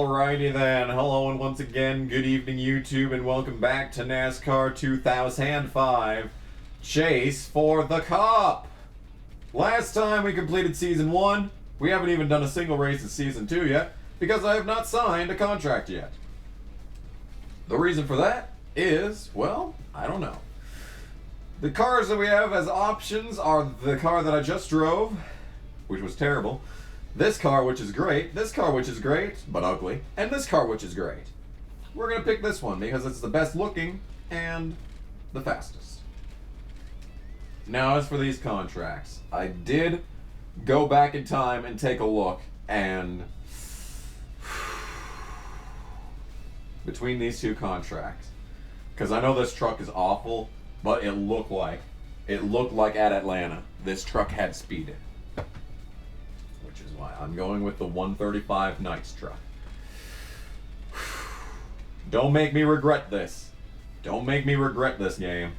Alrighty then, hello and once again, good evening YouTube, and welcome back to NASCAR 2005 Chase for the Cup. Last time we completed Season 1, we haven't even done a single race in Season 2 yet, because I have not signed a contract yet. The reason for that is, well, I don't know. The cars that we have as options are the car that I just drove, which was terrible, this car, which is great, this car, which is great, but ugly, and this car, which is great. We're going to pick this one because it's the best looking and the fastest. Now, as for these contracts, I did go back in time and take a look, and between these two contracts, because I know this truck is awful, but it looked like at Atlanta, this truck had speed in it. Which is why I'm going with the 135 Nights truck. Don't make me regret this. Don't make me regret this game.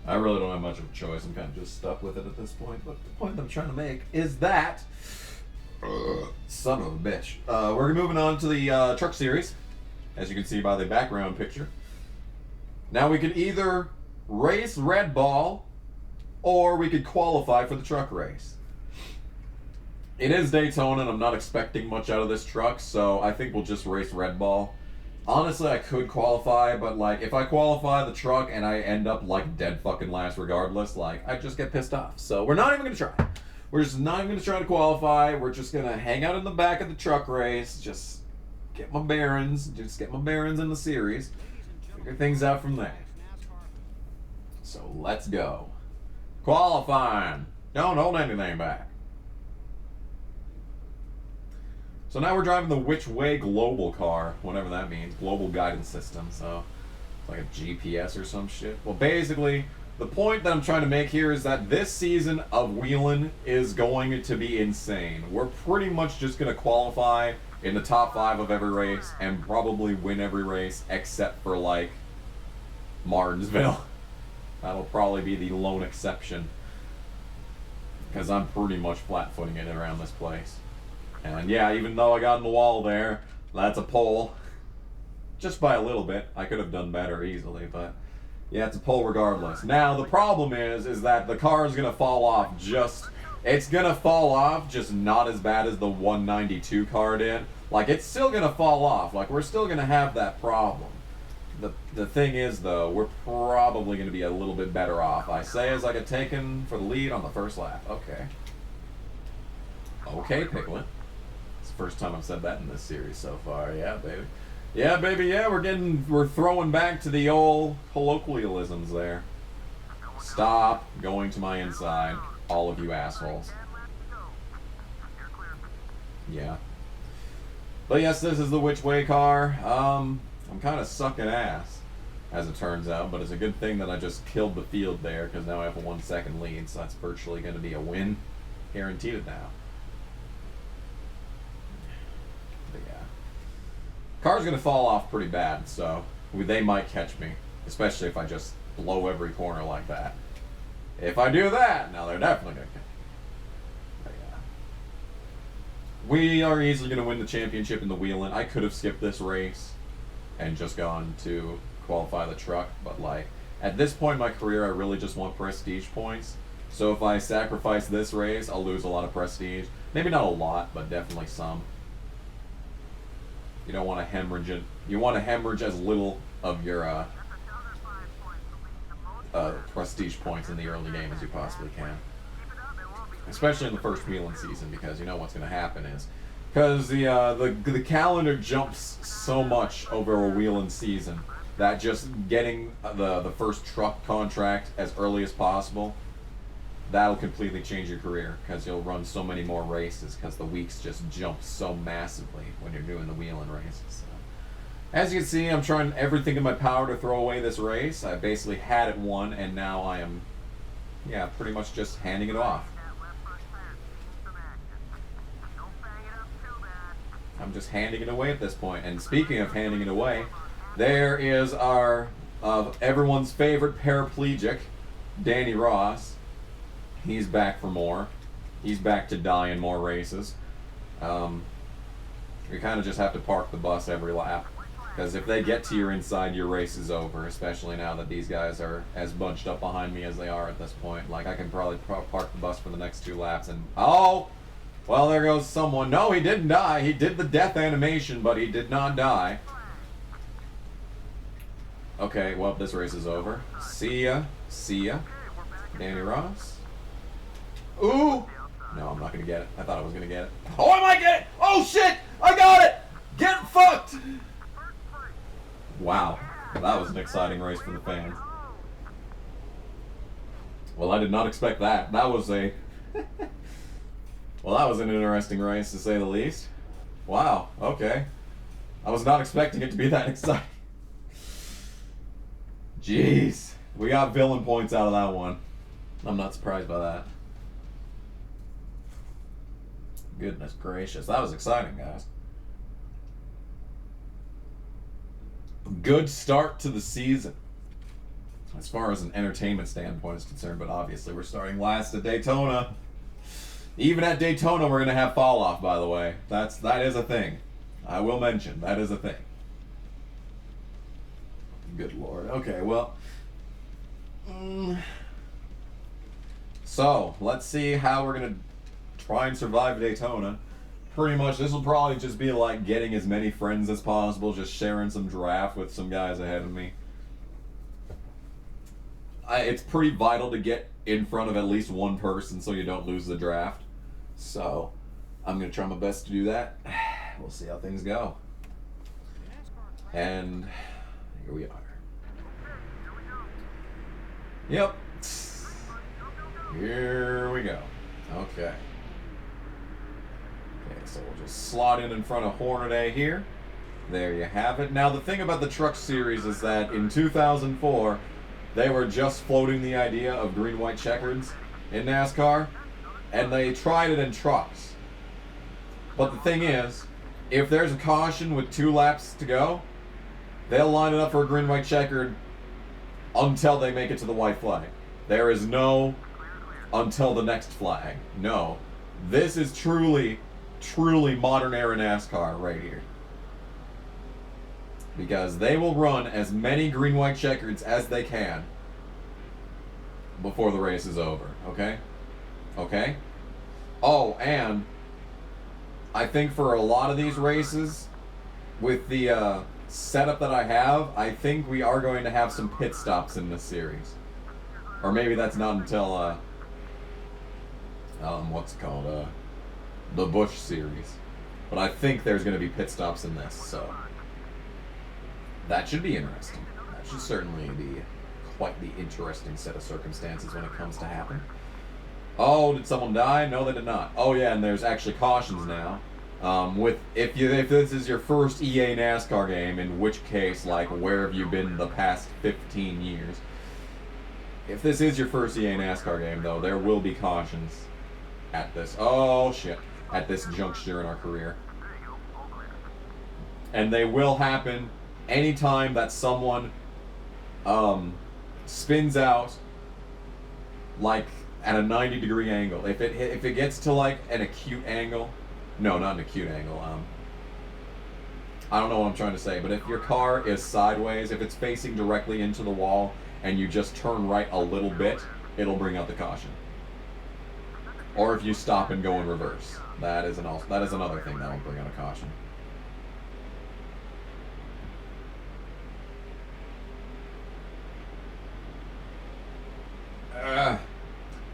I really don't have much of a choice. I'm kind of just stuck with it at this point. But the point that I'm trying to make is that... son of a bitch. We're moving on to the truck series. As you can see by the background picture. Now we could either race Red Ball, or we could qualify for the truck race. It is Daytona, and I'm not expecting much out of this truck, so I think we'll just race Red Ball. Honestly, I could qualify, but like, if I qualify the truck and I end up like dead fucking last regardless, like, I just get pissed off. So we're not even gonna try. We're just not even gonna try to qualify. We're just gonna hang out in the back of the truck race, just get my bearings in the series, figure things out from there. So let's go. Qualifying. Don't hold anything back. So now we're driving the Which Way Global car, whatever that means. Global guidance system. So it's like a GPS or some shit. Well, basically, the point that I'm trying to make here is that this season of wheeling is going to be insane. We're pretty much just going to qualify in the top 5 of every race and probably win every race except for like Martinsville. That'll probably be the lone exception, because I'm pretty much flat-footing it around this place. And yeah, even though I got in the wall there, that's a pole. Just by a little bit. I could have done better easily, but yeah, it's a pole regardless. Now, the problem is that the car is going to fall off it's going to fall off, just not as bad as the 192 car did. Like, it's still going to fall off. Like, we're still going to have that problem. The thing is, though, we're probably going to be a little bit better off. I say as I get taken for the lead on the first lap. Okay. Okay, Piglet. It's the first time I've said that in this series so far. Yeah, baby. Yeah, baby, yeah, we're throwing back to the old colloquialisms there. Stop going to my inside, all of you assholes. Yeah. But yes, this is the Which Way car. I'm kind of sucking ass, as it turns out, but it's a good thing that I just killed the field there, because now I have a 1 second lead, so that's virtually going to be a win. Guaranteed it now. But yeah. Car's going to fall off pretty bad, so they might catch me, especially if I just blow every corner like that. If I do that, now they're definitely going to catch me. But yeah. We are easily going to win the championship in the wheeling. I could have skipped this race and just gone to qualify the truck, but like, at this point in my career, I really just want prestige points. So if I sacrifice this race, I'll lose a lot of prestige. Maybe not a lot, but definitely some. You don't want to hemorrhage it. You want to hemorrhage as little of your prestige points in the early game as you possibly can. Especially in the first wheeling season, because you know what's going to happen is, because the calendar jumps so much over a wheeling season that just getting the first truck contract as early as possible, that'll completely change your career, because you'll run so many more races, because the weeks just jump so massively when you're doing the wheeling races. So, as you can see, I'm trying everything in my power to throw away this race. I basically had it won, and now I am, yeah, pretty much just handing it off. I'm just handing it away at this point. And speaking of handing it away, there is our everyone's favorite paraplegic, Danny Ross. He's back for more. He's back to die in more races. You kind of just have to park the bus every lap. Because if they get to your inside, your race is over, especially now that these guys are as bunched up behind me as they are at this point. Like, I can probably park the bus for the next 2 laps and... Oh! Well, there goes someone. No, he didn't die. He did the death animation, but he did not die. Okay, well, this race is over. See ya. See ya. Danny Ross. Ooh! No, I'm not gonna get it. I thought I was gonna get it. Oh, I might get it! Oh, shit! I got it! Get fucked! Wow. That was an exciting race for the fans. Well, I did not expect that. That was a... Well, that was an interesting race, to say the least. Wow, okay. I was not expecting it to be that exciting. Jeez. We got villain points out of that one. I'm not surprised by that. Goodness gracious. That was exciting, guys. Good start to the season. As far as an entertainment standpoint is concerned, but obviously we're starting last at Daytona. Even at Daytona, we're going to have fall off, by the way. That is a thing. I will mention, that is a thing. Good lord. Okay, well. So, let's see how we're going to try and survive Daytona. Pretty much, this will probably just be like getting as many friends as possible, just sharing some draft with some guys ahead of me. It's pretty vital to get in front of at least one person so you don't lose the draft. So, I'm going to try my best to do that. We'll see how things go. And here we are. Yep. Here we go. Okay. Okay, so we'll just slot in front of Hornaday here. There you have it. Now, the thing about the Truck Series is that in 2004, they were just floating the idea of green-white checkers in NASCAR, and they tried it in trucks. But the thing is, if there's a caution with 2 laps to go, they'll line it up for a green-white checkered until they make it to the white flag. There is no until the next flag. No. This is truly, truly modern era NASCAR right here. Because they will run as many green-white checkers as they can before the race is over, okay? Okay? Oh, and I think for a lot of these races, with the setup that I have, I think we are going to have some pit stops in this series. Or maybe that's not until, what's it called? The Busch series. But I think there's going to be pit stops in this, so that should be interesting. That should certainly be quite the interesting set of circumstances when it comes to happen. Oh, did someone die? No, they did not. Oh yeah, and there's actually cautions now. If this is your first EA NASCAR game, in which case, like, where have you been the past 15 years? If this is your first EA NASCAR game, though, there will be cautions at this. Oh shit! At this juncture in our career, and they will happen anytime that someone spins out like at a 90-degree angle. If it gets to like an acute angle, no, not an acute angle. I don't know what I'm trying to say, but if your car is sideways, if it's facing directly into the wall, and you just turn right a little bit, it'll bring out the caution. Or if you stop and go in reverse, that is another thing that will bring out a caution.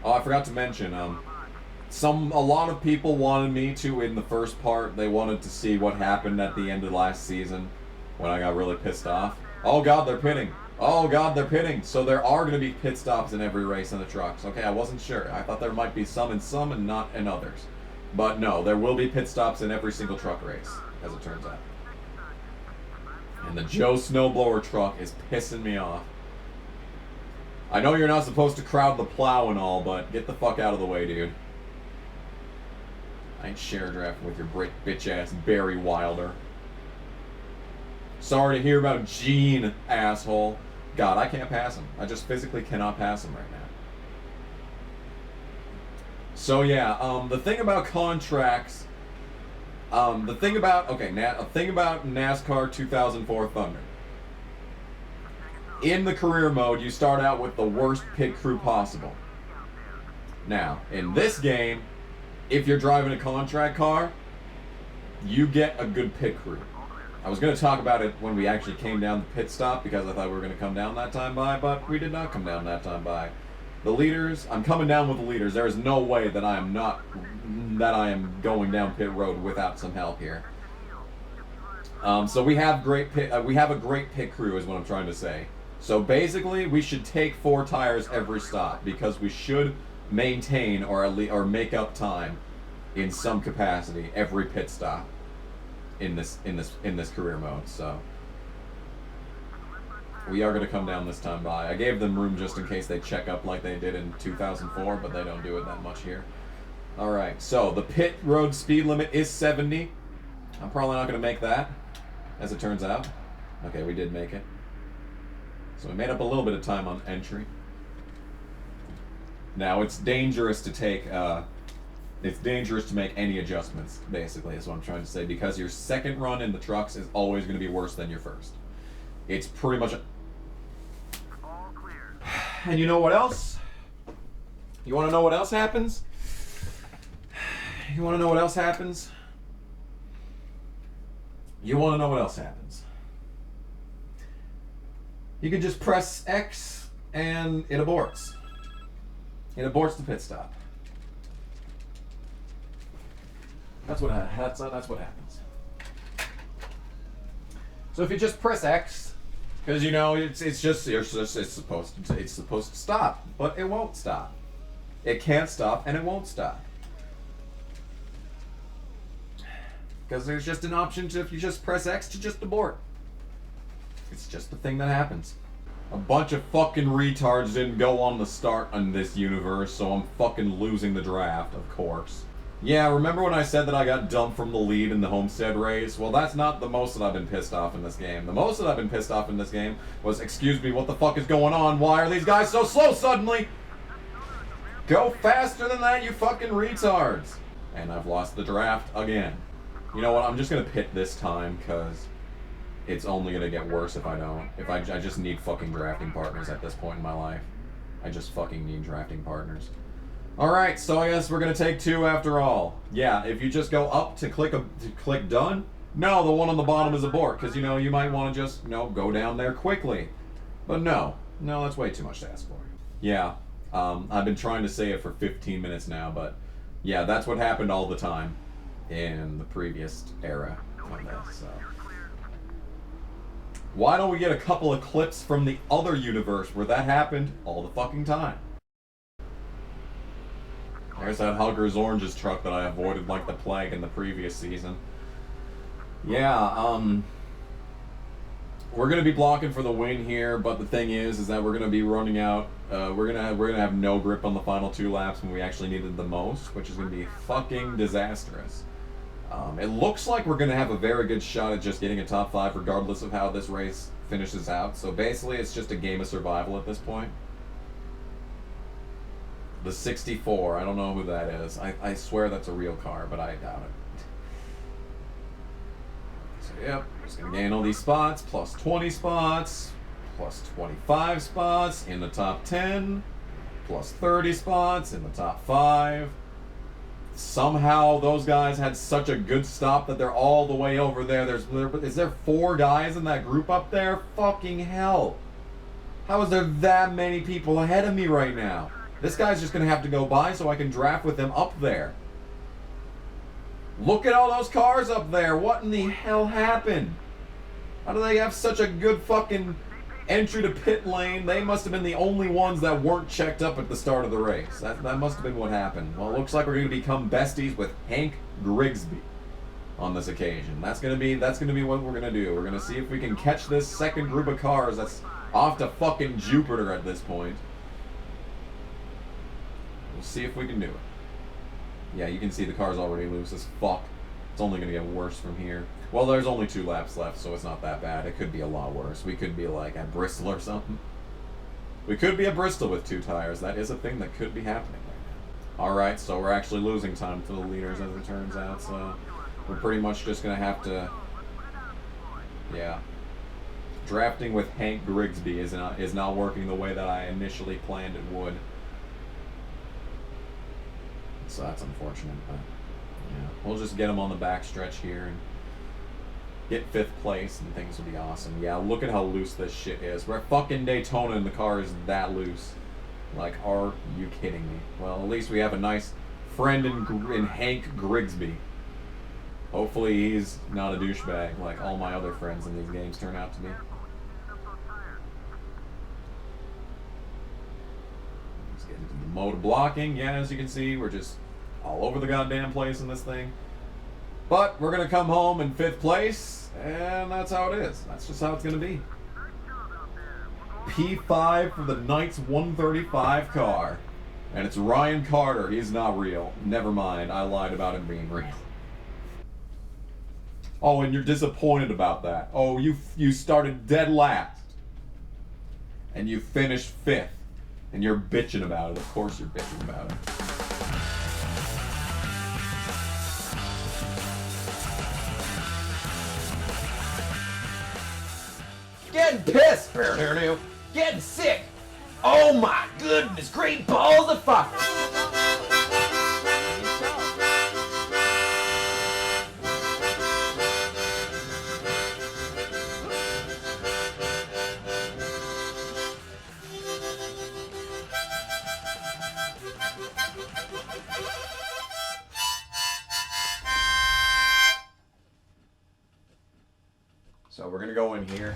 Oh, I forgot to mention, a lot of people wanted me to, in the first part, they wanted to see what happened at the end of last season when I got really pissed off. Oh god, they're pitting. Oh god, they're pitting. So there are going to be pit stops in every race in the trucks. Okay, I wasn't sure. I thought there might be some and not in others. But no, there will be pit stops in every single truck race, as it turns out. And the Joe Snowblower truck is pissing me off. I know you're not supposed to crowd the plow and all, but get the fuck out of the way, dude. I ain't share drafting with your bitch-ass Barry Wilder. Sorry to hear about Gene, asshole. God, I can't pass him. I just physically cannot pass him right now. So yeah, the thing about contracts The thing about a thing about NASCAR 2004 Thunder. In the career mode, you start out with the worst pit crew possible. Now, in this game, if you're driving a contract car, you get a good pit crew. I was going to talk about it when we actually came down the pit stop because I thought we were going to come down that time by, but we did not come down that time by. The leaders, I'm coming down with the leaders. There is no way that I am going down pit road without some help here. So we have a great pit crew is what I'm trying to say. So basically, we should take 4 tires every stop because we should maintain or make up time in some capacity every pit stop in this career mode. So we are going to come down this time by. I gave them room just in case they check up like they did in 2004, but they don't do it that much here. All right, so the pit road speed limit is 70. I'm probably not going to make that, as it turns out. Okay, we did make it. So we made up a little bit of time on entry. Now it's dangerous to take. It's dangerous to make any adjustments. Basically, is what I'm trying to say, because your second run in the trucks is always going to be worse than your first. It's pretty much. All clear. And you know what else? You want to know what else happens? You want to know what else happens? You want to know what else happens? You can just press X and it aborts. It aborts the pit stop. That's what happens. So if you just press X, because you know it's supposed to stop, but it won't stop. It can't stop and it won't stop. Because there's just an option to, if you just press X, to just abort. It's just the thing that happens. A bunch of fucking retards didn't go on the start on this universe, so I'm fucking losing the draft, of course. Yeah, remember when I said that I got dumped from the lead in the Homestead race? Well, that's not the most that I've been pissed off in this game. The most that I've been pissed off in this game was, excuse me, what the fuck is going on? Why are these guys so slow suddenly? Go faster than that, you fucking retards. And I've lost the draft again. You know what, I'm just gonna pit this time, because it's only gonna get worse if I don't. I just need fucking drafting partners at this point in my life. I just fucking need drafting partners. Alright, so I guess we're gonna take 2 after all. Yeah, if you just go up to click done, no, the one on the bottom is abort, because you know, you might want to just, go down there quickly. But no, that's way too much to ask for. Yeah, I've been trying to say it for 15 minutes now, but yeah, that's what happened all the time in the previous era of this, so. Why don't we get a couple of clips from the other universe where that happened all the fucking time? There's that Hugger's Oranges truck that I avoided like the plague in the previous season. Yeah, we're gonna be blocking for the win here, but the thing is that we're gonna be running out. We're gonna have no grip on the final 2 laps when we actually needed the most, which is gonna be fucking disastrous. It looks like we're gonna have a very good shot at just getting a top 5 regardless of how this race finishes out. So basically, it's just a game of survival at this point. The 64, I don't know who that is. I swear that's a real car, but I doubt it. So yep, just gonna gain all these spots, plus 20 spots, plus 25 spots in the top 10, plus 30 spots in the top 5. Somehow those guys had such a good stop that they're all the way over there. Is there 4 guys in that group up there? Fucking hell. How is there that many people ahead of me right now? This guy's just going to have to go by so I can draft with him up there. Look at all those cars up there. What in the hell happened? How do they have such a good fucking entry to pit lane? They must have been the only ones that weren't checked up at the start of the race. That must have been what happened. Well, it looks like we're going to become besties with Hank Grigsby on this occasion. That's going to be what we're going to do. We're going to see if we can catch this second group of cars that's off to fucking Jupiter at this point. We'll see if we can do it. Yeah, you can see the car's already loose as fuck. It's only going to get worse from here. Well, there's only 2 laps left, so it's not that bad. It could be a lot worse. We could be like at Bristol or something. We could be at Bristol with 2 tires. That is a thing that could be happening right now. Alright, so we're actually losing time to the leaders as it turns out, so we're pretty much just gonna have to, yeah. Drafting with Hank Grigsby is not working the way that I initially planned it would. So that's unfortunate, but yeah, we'll just get him on the backstretch here and get 5th place, and things will be awesome. Yeah, look at how loose this shit is. We're at fucking Daytona, and the car is that loose. Like, are you kidding me? Well, at least we have a nice friend in Hank Grigsby. Hopefully he's not a douchebag like all my other friends in these games turn out to be. Let's get into the mode of blocking. Yeah, as you can see, we're just all over the goddamn place in this thing. But we're going to come home in 5th place, and that's how it is. That's just how it's going to be. P5 for the Knights 135 car. And it's Ryan Carter. He's not real. Never mind. I lied about him being real. Oh, and you're disappointed about that. Oh, you started dead last. And you finished 5th. And you're bitching about it. Of course you're bitching about it. Getting pissed, getting sick. Oh my goodness, great balls of fuck. So we're gonna go in here.